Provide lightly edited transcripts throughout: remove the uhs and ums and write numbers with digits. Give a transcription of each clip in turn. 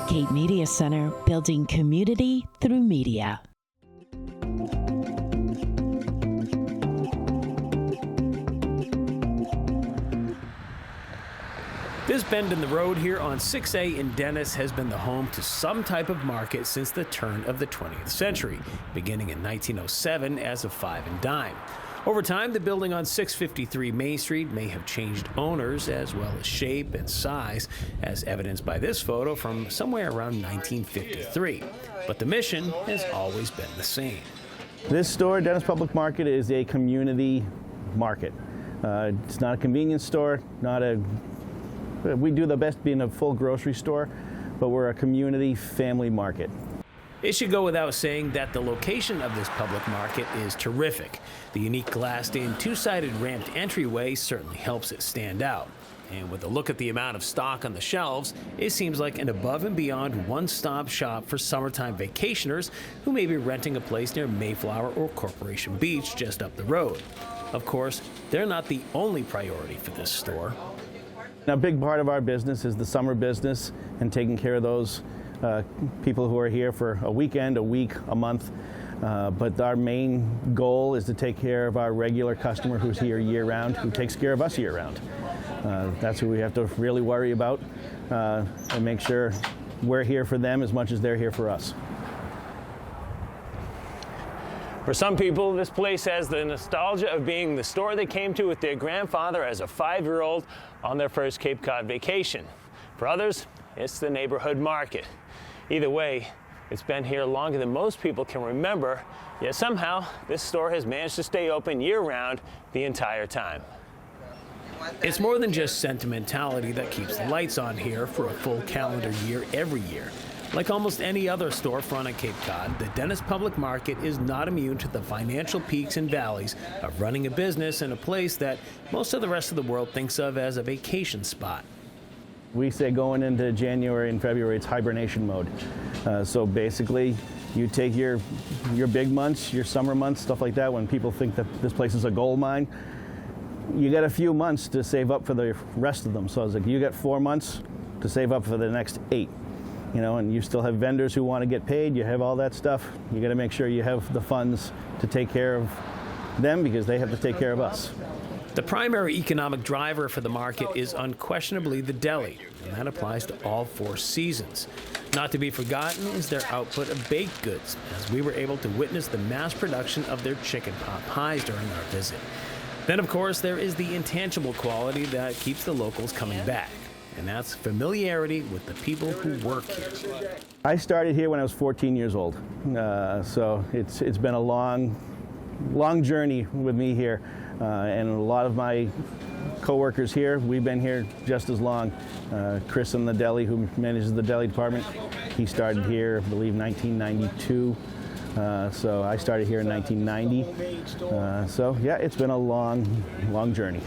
Cape Media Center, building community through media. This bend in the road here on 6A in Dennis has been the home to some type of market since the turn of the 20th century, beginning in 1907 as a five and dime. Over time, the building on 653 Main Street may have changed owners as well as shape and size, as evidenced by this photo from somewhere around 1953. But the mission has always been the same. This store, Dennis Public Market, is a community market. It's not a convenience store, we do the best being a full grocery store, but we're a community family market. It should go without saying that the location of this public market is terrific. The unique glassed-in, two-sided ramped entryway certainly helps it stand out. And with a look at the amount of stock on the shelves, it seems like an above and beyond one-stop shop for summertime vacationers who may be renting a place near Mayflower or Corporation Beach just up the road. Of course, they're not the only priority for this store. A big part of our business is the summer business and taking care of those people who are here for a weekend, a week, a month. But our main goal is to take care of our regular customer who's here year-round, who takes care of us year-round. That's who we have to really worry about and make sure we're here for them as much as they're here for us. For some people, this place has the nostalgia of being the store they came to with their grandfather as a 5-year-old on their first Cape Cod vacation. For others, it's the neighborhood market. Either way, it's been here longer than most people can remember, yet somehow this store has managed to stay open year-round the entire time. It's more than just sentimentality that keeps the lights on here for a full calendar year every year. Like almost any other storefront at Cape Cod, the Dennis Public Market is not immune to the financial peaks and valleys of running a business in a place that most of the rest of the world thinks of as a vacation spot. We say going into January and February, it's hibernation mode. So basically, you take your big months, your summer months, stuff like that, when people think that this place is a gold mine, you got a few months to save up for the rest of them. So it's like you got 4 months to save up for the next 8. You know, and you still have vendors who want to get paid, you have all that stuff. You got to make sure you have the funds to take care of them because they have to take care of us. The primary economic driver for the market is unquestionably the deli, and that applies to all 4 seasons. Not to be forgotten is their output of baked goods, as we were able to witness the mass production of their chicken pot pies during our visit. Then, of course, there is the intangible quality that keeps the locals coming back, and that's familiarity with the people who work here. I started here when I was 14 years old, so it's been a long journey with me here, and a lot of my co-workers here, we've been here just as long. Chris in the deli, who manages the deli department, he started here, I believe, 1992. So I started here in 1990. So yeah, it's been a long journey.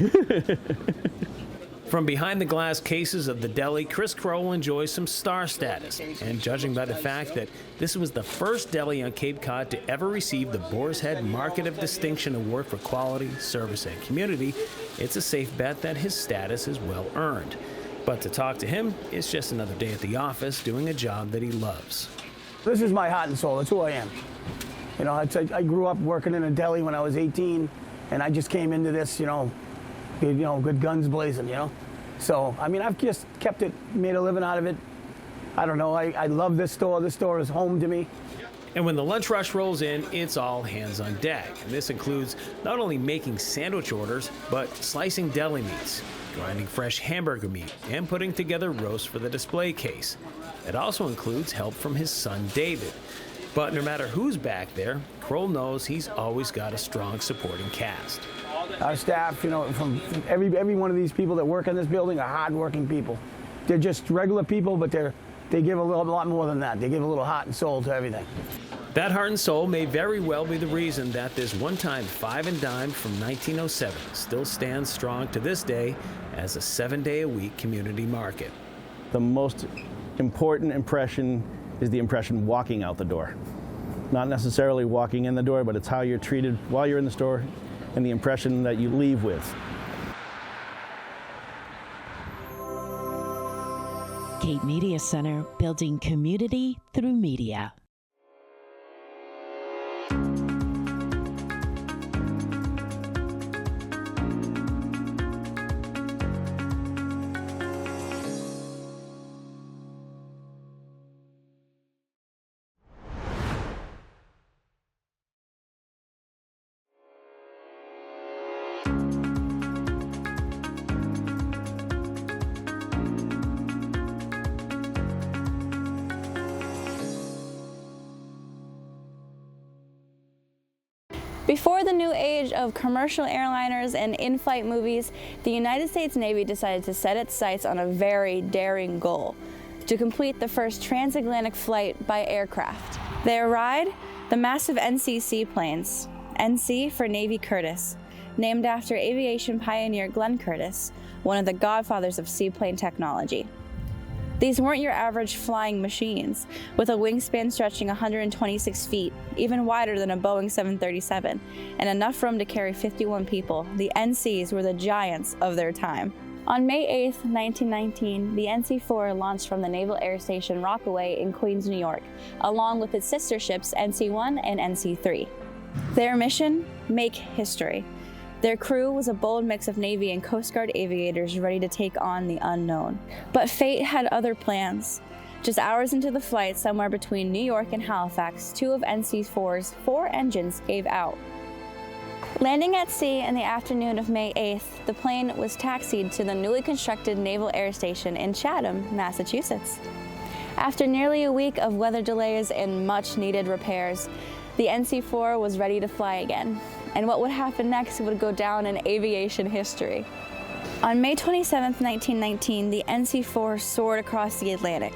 From behind the glass cases of the deli, Chris Crowell enjoys some star status. And judging by the fact that this was the first deli on Cape Cod to ever receive the Boar's Head Market of Distinction Award for quality, service, and community, it's a safe bet that his status is well earned. But to talk to him, it's just another day at the office doing a job that he loves. This is my heart and soul. That's who I am. You know, I grew up working in a deli when I was 18, and I just came into this, good guns blazing, So, I mean, I've just kept it, made a living out of it. I don't know, I love this store. This store is home to me. And when the lunch rush rolls in, it's all hands on deck. And this includes not only making sandwich orders, but slicing deli meats, grinding fresh hamburger meat, and putting together roasts for the display case. It also includes help from his son, David. But no matter who's back there, Kroll knows he's always got a strong supporting cast. Our staff, from every one of these people that work in this building are hardworking people. They're just regular people, but they give a lot more than that. They give a little heart and soul to everything. That heart and soul may very well be the reason that this one-time five and dime from 1907 still stands strong to this day as a 7-day-a-week community market. The most important impression is the impression walking out the door. Not necessarily walking in the door, but it's how you're treated while you're in the store and the impression that you leave with. Cape Media Center, building community through media. Before the new age of commercial airliners and in-flight movies, the United States Navy decided to set its sights on a very daring goal: to complete the first transatlantic flight by aircraft. Their ride? The massive NC seaplanes, NC for Navy Curtiss, named after aviation pioneer Glenn Curtiss, one of the godfathers of seaplane technology. These weren't your average flying machines, with a wingspan stretching 126 feet, even wider than a Boeing 737, and enough room to carry 51 people. The NCs were the giants of their time. On May 8, 1919, the NC-4 launched from the Naval Air Station Rockaway in Queens, New York, along with its sister ships NC-1 and NC-3. Their mission? Make history. Their crew was a bold mix of Navy and Coast Guard aviators ready to take on the unknown. But fate had other plans. Just hours into the flight, somewhere between New York and Halifax, two of NC-4's 4 engines gave out. Landing at sea in the afternoon of May 8th, the plane was taxied to the newly constructed Naval Air Station in Chatham, Massachusetts. After nearly a week of weather delays and much-needed repairs, the NC-4 was ready to fly again. And what would happen next would go down in aviation history. On May 27, 1919, the NC-4 soared across the Atlantic,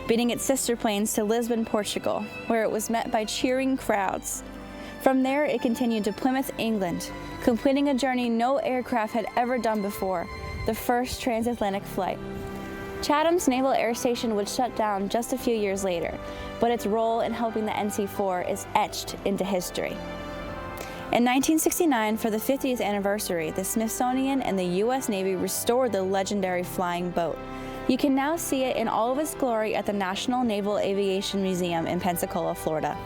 beating its sister planes to Lisbon, Portugal, where it was met by cheering crowds. From there, it continued to Plymouth, England, completing a journey no aircraft had ever done before, the first transatlantic flight. Chatham's Naval Air Station would shut down just a few years later, but its role in helping the NC-4 is etched into history. In 1969, for the 50th anniversary, the Smithsonian and the U.S. Navy restored the legendary flying boat. You can now see it in all of its glory at the National Naval Aviation Museum in Pensacola, Florida.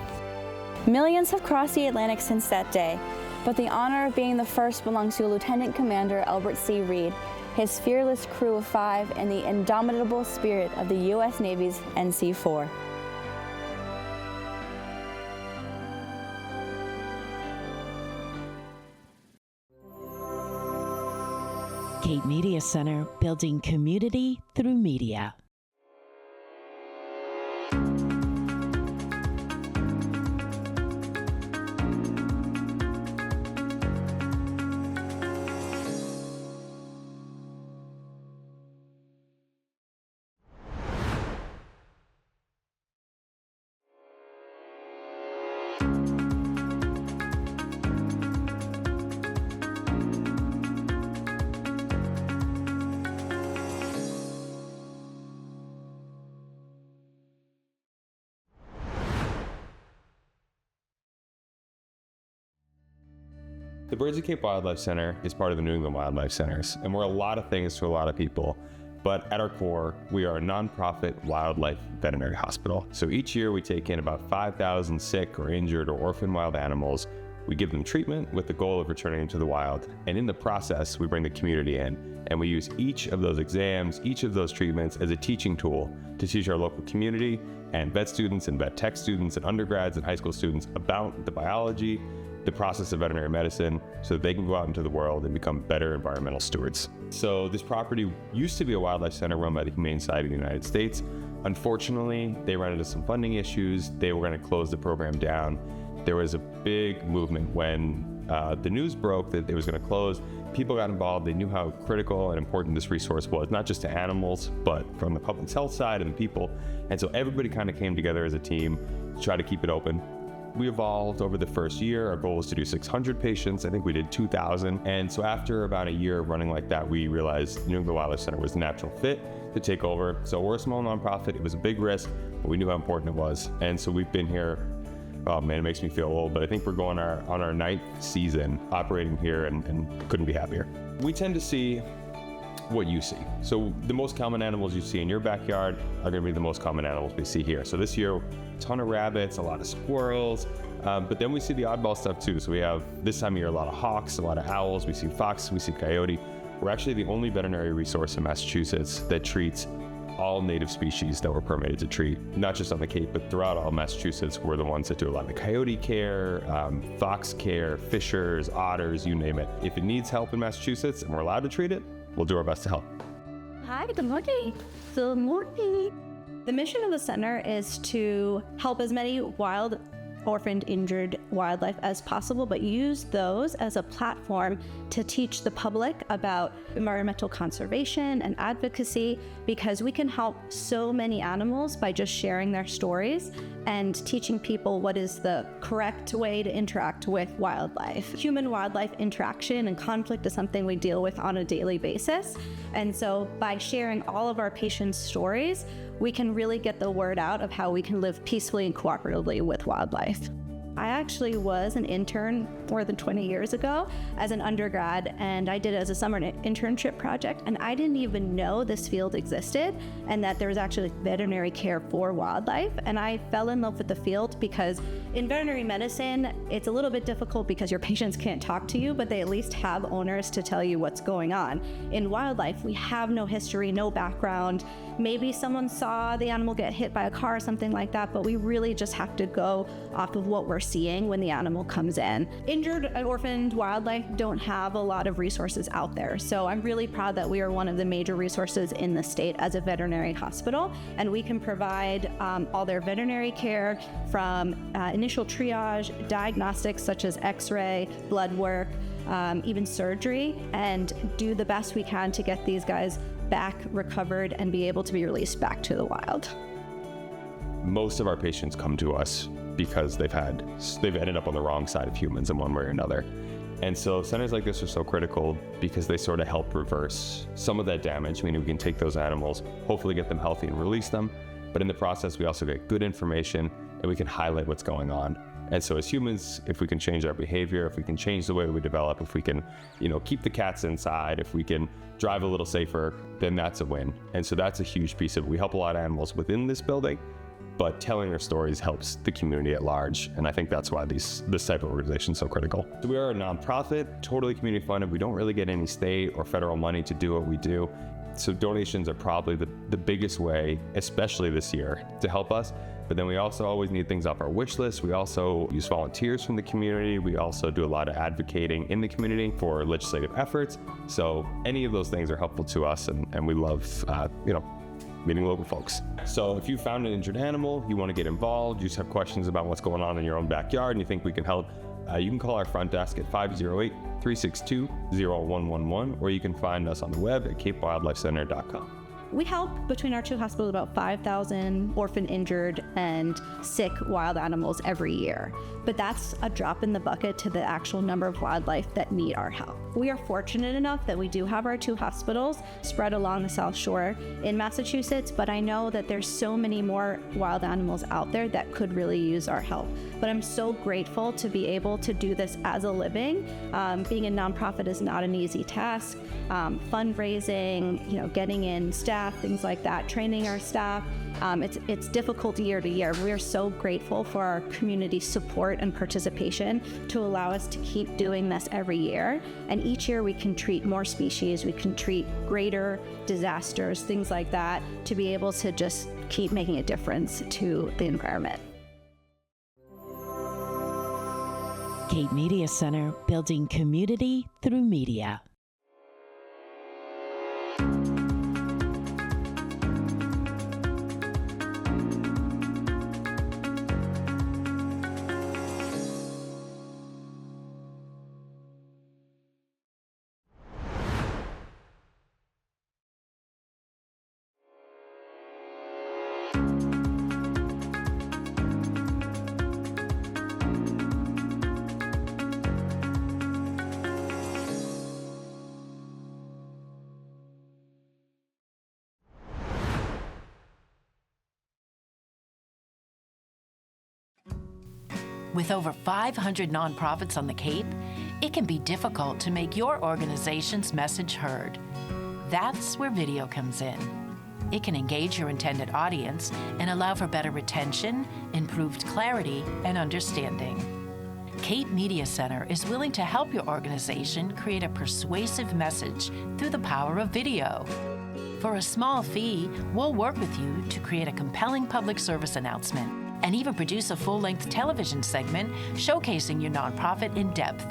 Millions have crossed the Atlantic since that day, but the honor of being the first belongs to Lieutenant Commander Albert C. Reed, his fearless crew of 5, and the indomitable spirit of the U.S. Navy's NC-4. Cape Media Center, building community through media. The Birds of Cape Wildlife Center is part of the New England Wildlife Centers, and we're a lot of things to a lot of people. But at our core, we are a nonprofit wildlife veterinary hospital. So each year we take in about 5,000 sick or injured or orphaned wild animals. We give them treatment with the goal of returning them to the wild. And in the process, we bring the community in, and we use each of those exams, each of those treatments as a teaching tool to teach our local community and vet students and vet tech students and undergrads and high school students about the biology, the process of veterinary medicine, so that they can go out into the world and become better environmental stewards. So this property used to be a wildlife center run by the Humane Society of the United States. Unfortunately, they ran into some funding issues. They were going to close the program down. There was a big movement when the news broke that it was going to close. People got involved. They knew how critical and important this resource was, not just to animals, but from the public health side and the people. And so everybody kind of came together as a team to try to keep it open. We evolved over the first year. Our goal was to do 600 patients. I think we did 2,000. And so after about a year of running like that, we realized New England Wildlife Center was the natural fit to take over. So we're a small nonprofit. It was a big risk, but we knew how important it was. And so we've been here, oh man, it makes me feel old, but I think we're going on our 9th season operating here and couldn't be happier. We tend to see what you see. So the most common animals you see in your backyard are going to be the most common animals we see here. So this year, a ton of rabbits, a lot of squirrels, but then we see the oddball stuff too. So we have, this time of year, a lot of hawks, a lot of owls, we see fox, we see coyote. We're actually the only veterinary resource in Massachusetts that treats all native species that we're permitted to treat, not just on the Cape, but throughout all Massachusetts. We're the ones that do a lot of coyote care, fox care, fishers, otters, you name it. If it needs help in Massachusetts and we're allowed to treat it, we'll do our best to help. Hi, good morning. Good morning. The mission of the center is to help as many wild, orphaned, injured wildlife as possible, but use those as a platform to teach the public about environmental conservation and advocacy, because we can help so many animals by just sharing their stories and teaching people what is the correct way to interact with wildlife. Human-wildlife interaction and conflict is something we deal with on a daily basis. And so by sharing all of our patients' stories, we can really get the word out of how we can live peacefully and cooperatively with wildlife. I actually was an intern more than 20 years ago as an undergrad, and I did it as a summer internship project, and I didn't even know this field existed and that there was actually veterinary care for wildlife. And I fell in love with the field because in veterinary medicine, it's a little bit difficult because your patients can't talk to you, but they at least have owners to tell you what's going on. In wildlife, we have no history, no background. Maybe someone saw the animal get hit by a car or something like that, but we really just have to go off of what we're seeing when the animal comes in. Injured and orphaned wildlife don't have a lot of resources out there. So I'm really proud that we are one of the major resources in the state as a veterinary hospital, and we can provide all their veterinary care from initial triage, diagnostics such as x-ray, blood work, even surgery, and do the best we can to get these guys back recovered and be able to be released back to the wild. Most of our patients come to us because they've ended up on the wrong side of humans in one way or another. And so centers like this are so critical because they sort of help reverse some of that damage, meaning we can take those animals, hopefully get them healthy and release them. But in the process, we also get good information and we can highlight what's going on. And so as humans, if we can change our behavior, if we can change the way we develop, if we can, keep the cats inside, if we can drive a little safer, then that's a win. And so that's a huge piece of it. We help a lot of animals within this building, but telling their stories helps the community at large. And I think that's why this type of organization is so critical. So we are a nonprofit, totally community funded. We don't really get any state or federal money to do what we do. So donations are probably the biggest way, especially this year, to help us. But then we also always need things off our wish list. We also use volunteers from the community. We also do a lot of advocating in the community for legislative efforts. So any of those things are helpful to us, and we love, meeting local folks. So if you found an injured animal, you want to get involved, you just have questions about what's going on in your own backyard, and you think we can help, you can call our front desk at 508-362-0111, or you can find us on the web at capewildlifecenter.com. We help between our two hospitals about 5,000 orphan, injured, and sick wild animals every year. But that's a drop in the bucket to the actual number of wildlife that need our help. We are fortunate enough that we do have our two hospitals spread along the South Shore in Massachusetts, but I know that there's so many more wild animals out there that could really use our help. But I'm so grateful to be able to do this as a living. Being a nonprofit is not an easy task. Fundraising, getting in staff, things like that, training our staff. It's difficult year to year. We are so grateful for our community support and participation to allow us to keep doing this every year. And each year we can treat more species, we can treat greater disasters, things like that, to be able to just keep making a difference to the environment. Cape Media Center, building community through media. With over 500 nonprofits on the Cape, it can be difficult to make your organization's message heard. That's where video comes in. It can engage your intended audience and allow for better retention, improved clarity, and understanding. Cape Media Center is willing to help your organization create a persuasive message through the power of video. For a small fee, we'll work with you to create a compelling public service announcement and even produce a full-length television segment showcasing your nonprofit in depth.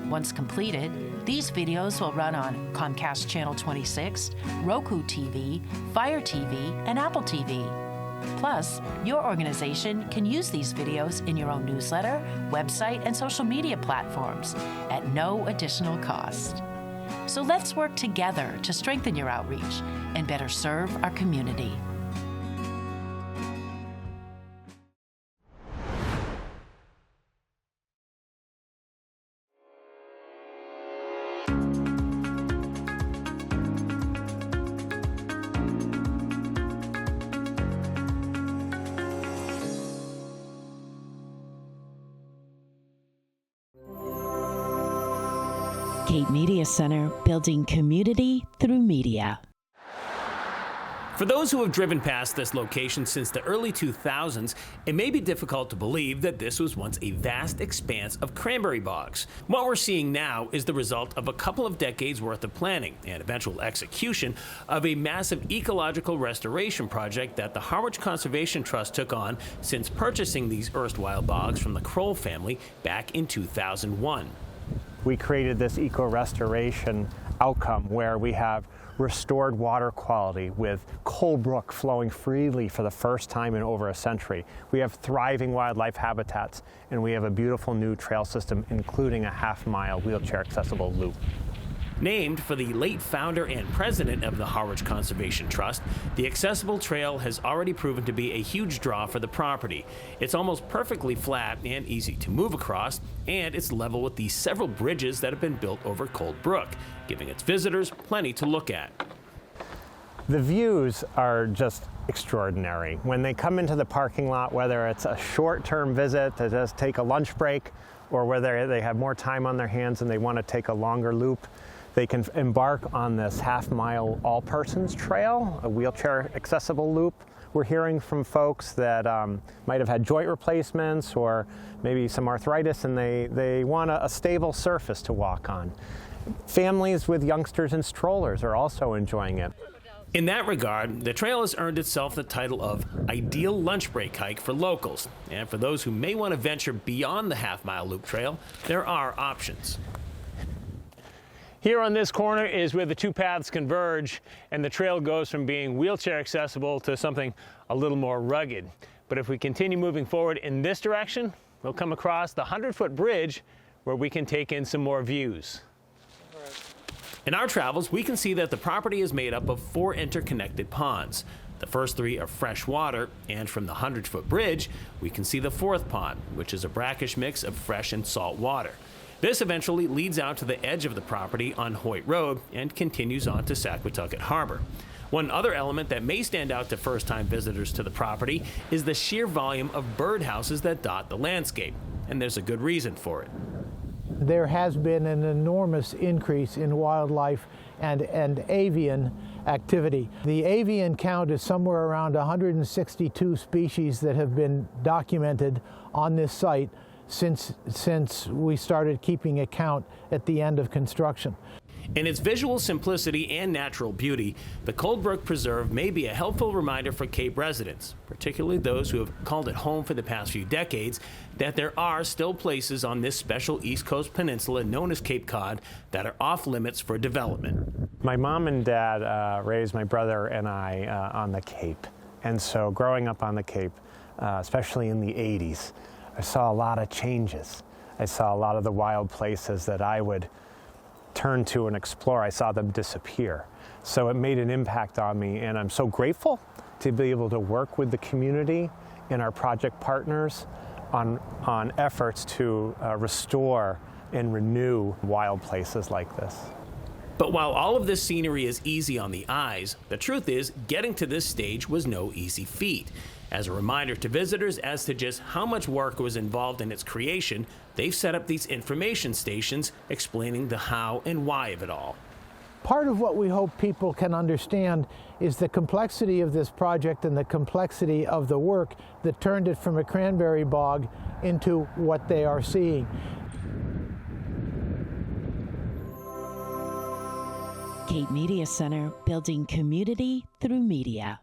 Once completed, these videos will run on Comcast Channel 26, Roku TV, Fire TV, and Apple TV. Plus, your organization can use these videos in your own newsletter, website, and social media platforms at no additional cost. So let's work together to strengthen your outreach and better serve our community. Cape Media Center, building community through media. For those who have driven past this location since the early 2000s, it may be difficult to believe that this was once a vast expanse of cranberry bogs. What we're seeing now is the result of a couple of decades worth of planning and eventual execution of a massive ecological restoration project that the Harwich Conservation Trust took on since purchasing these erstwhile bogs from the Kroll family back in 2001. We created this eco-restoration outcome where we have restored water quality with Cold Brook flowing freely for the first time in over a century. We have thriving wildlife habitats, and we have a beautiful new trail system, including a half-mile wheelchair-accessible loop. Named for the late founder and president of the Harwich Conservation Trust, the accessible trail has already proven to be a huge draw for the property. It's almost perfectly flat and easy to move across, and it's level with the several bridges that have been built over Cold Brook, giving its visitors plenty to look at. The views are just extraordinary. When they come into the parking lot, whether it's a short-term visit to just take a lunch break, or whether they have more time on their hands and they want to take a longer loop, they can embark on this half-mile all-persons trail, a wheelchair-accessible loop. We're hearing from folks that might have had joint replacements or maybe some arthritis, and they want a stable surface to walk on. Families with youngsters and strollers are also enjoying it. In that regard, the trail has earned itself the title of Ideal Lunch Break Hike for locals. And for those who may want to venture beyond the half-mile loop trail, there are options. Here on this corner is where the two paths converge, and the trail goes from being wheelchair accessible to something a little more rugged. But if we continue moving forward in this direction, we'll come across the 100-foot bridge where we can take in some more views. In our travels, we can see that the property is made up of 4 interconnected ponds. The first 3 are fresh water, and from the 100-foot bridge, we can see the 4th pond, which is a brackish mix of fresh and salt water. This eventually leads out to the edge of the property on Hoyt Road and continues on to Saquatucket Harbor. One other element that may stand out to first-time visitors to the property is the sheer volume of birdhouses that dot the landscape, and there's a good reason for it. There has been an enormous increase in wildlife and avian activity. The avian count is somewhere around 162 species that have been documented on this site since we started keeping account at the end of construction. In its visual simplicity and natural beauty, the Cold Brook Preserve may be a helpful reminder for Cape residents, particularly those who have called it home for the past few decades, that there are still places on this special East Coast peninsula known as Cape Cod that are off limits for development. My mom and dad raised my brother and I on the Cape. And so growing up on the Cape, especially in the 80s, I saw a lot of changes. I saw a lot of the wild places that I would turn to and explore. I saw them disappear. So it made an impact on me, and I'm so grateful to be able to work with the community and our project partners on efforts to restore and renew wild places like this. But while all of this scenery is easy on the eyes, the truth is getting to this stage was no easy feat. As a reminder to visitors as to just how much work was involved in its creation, they've set up these information stations explaining the how and why of it all. Part of what we hope people can understand is the complexity of this project and the complexity of the work that turned it from a cranberry bog into what they are seeing. Cape Media Center, building community through media.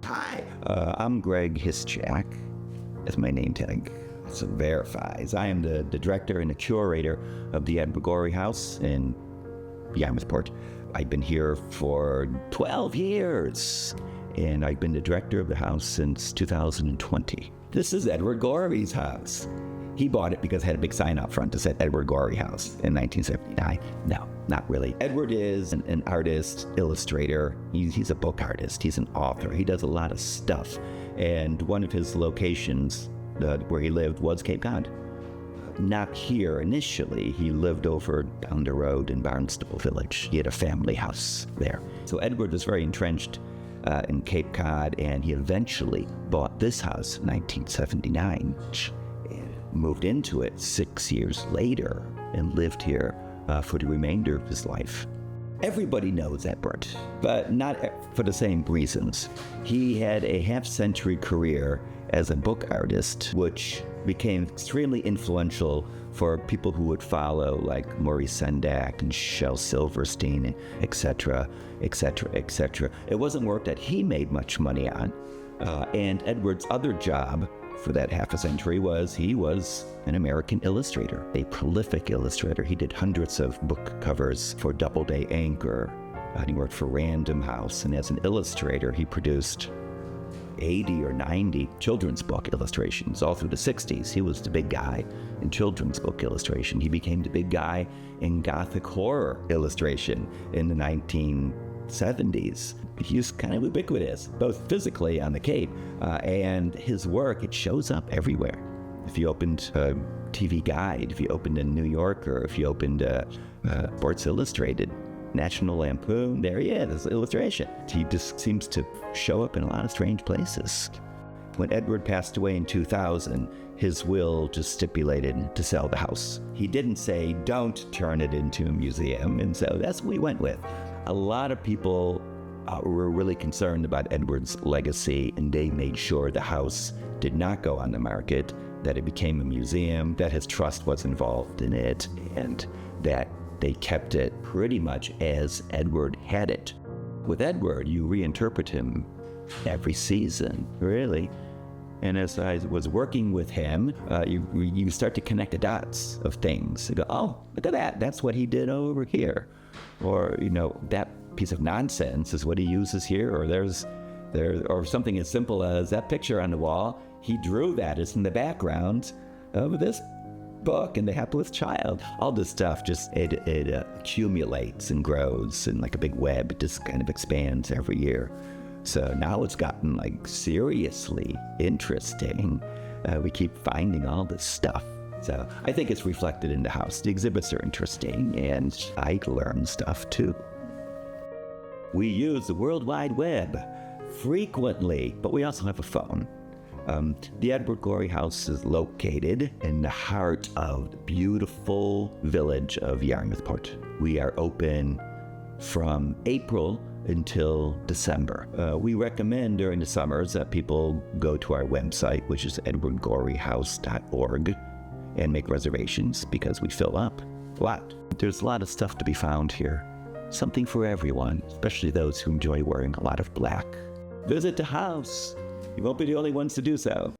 Hi, I'm Greg Hischak, as my name tag so verifies. I am the director and the curator of the Edward Gorey House in Yarmouthport. I've been here for 12 years, and I've been the director of the house since 2020. This is Edward Gorey's house. He bought it because it had a big sign out front that said Edward Gorey House in 1979. No, not really. Edward is an artist, illustrator. He's a book artist. He's an author. He does a lot of stuff. And one of his locations where he lived was Cape Cod. Not here initially. He lived over down the road in Barnstable Village. He had a family house there. So Edward was very entrenched in Cape Cod, and he eventually bought this house in 1979. Moved into it 6 years later and lived here for the remainder of his life. Everybody knows Edward, but not for the same reasons. He had a half-century career as a book artist, which became extremely influential for people who would follow, like Maurice Sendak and Shel Silverstein, etc., etc., etc. It wasn't work that he made much money on, and Edward's other job for that half a century was he was an American illustrator, a prolific illustrator. He did hundreds of book covers for Doubleday Anchor. He worked for Random House, and as an illustrator, he produced 80 or 90 children's book illustrations all through the 60s. He was the big guy in children's book illustration. He became the big guy in Gothic horror illustration in the 1970s. He was kind of ubiquitous, both physically on the Cape and his work. It shows up everywhere. If you opened a TV Guide, if you opened a New Yorker, if you opened Sports Illustrated, National Lampoon, there he is, illustration. He just seems to show up in a lot of strange places. When Edward passed away in 2000, his will just stipulated to sell the house. He didn't say, don't turn it into a museum, and so that's what we went with. A lot of people were really concerned about Edward's legacy, and they made sure the house did not go on the market, that it became a museum, that his trust was involved in it, and that they kept it pretty much as Edward had it. With Edward, you reinterpret him every season, really. And as I was working with him, you start to connect the dots of things. You go, oh, look at that. That's what he did over here. Or, that piece of nonsense is what he uses here. Or or something as simple as that picture on the wall. He drew that. It's in the background of this book and the hapless child. All this stuff it accumulates and grows, and like a big web, it just kind of expands every year. So now it's gotten seriously interesting. We keep finding all this stuff. So I think it's reflected in the house. The exhibits are interesting, and I learn stuff too. We use the World Wide Web frequently, but we also have a phone. The Edward Gorey House is located in the heart of the beautiful village of Yarmouthport. We are open from April until December. We recommend during the summers that people go to our website, which is edwardgoreyhouse.org, and make reservations because we fill up a lot. There's a lot of stuff to be found here. Something for everyone, especially those who enjoy wearing a lot of black. Visit the house. You won't be the only ones to do so.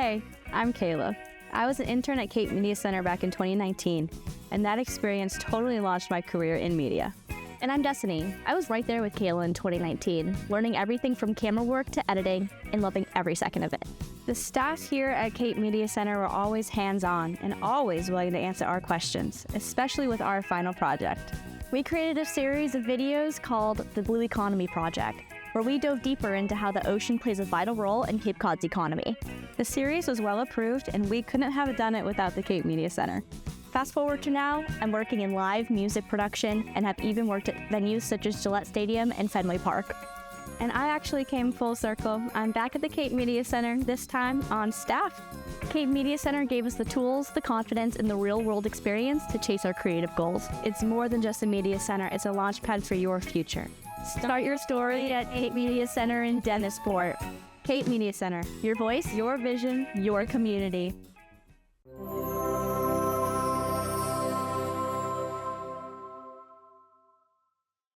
Hey, I'm Kayla. I was an intern at Cape Media Center back in 2019, and that experience totally launched my career in media. And I'm Destiny. I was right there with Kayla in 2019, learning everything from camera work to editing and loving every second of it. The staff here at Cape Media Center were always hands-on and always willing to answer our questions, especially with our final project. We created a series of videos called the Blue Economy Project, where we dove deeper into how the ocean plays a vital role in Cape Cod's economy. The series was well approved, and we couldn't have done it without the Cape Media Center. Fast forward to now, I'm working in live music production and have even worked at venues such as Gillette Stadium and Fenway Park. And I actually came full circle. I'm back at the Cape Media Center, this time on staff. Cape Media Center gave us the tools, the confidence, and the real-world experience to chase our creative goals. It's more than just a media center, it's a launch pad for your future. Start your story at Cape Media Center in Dennisport. Cape Media Center, your voice, your vision, your community.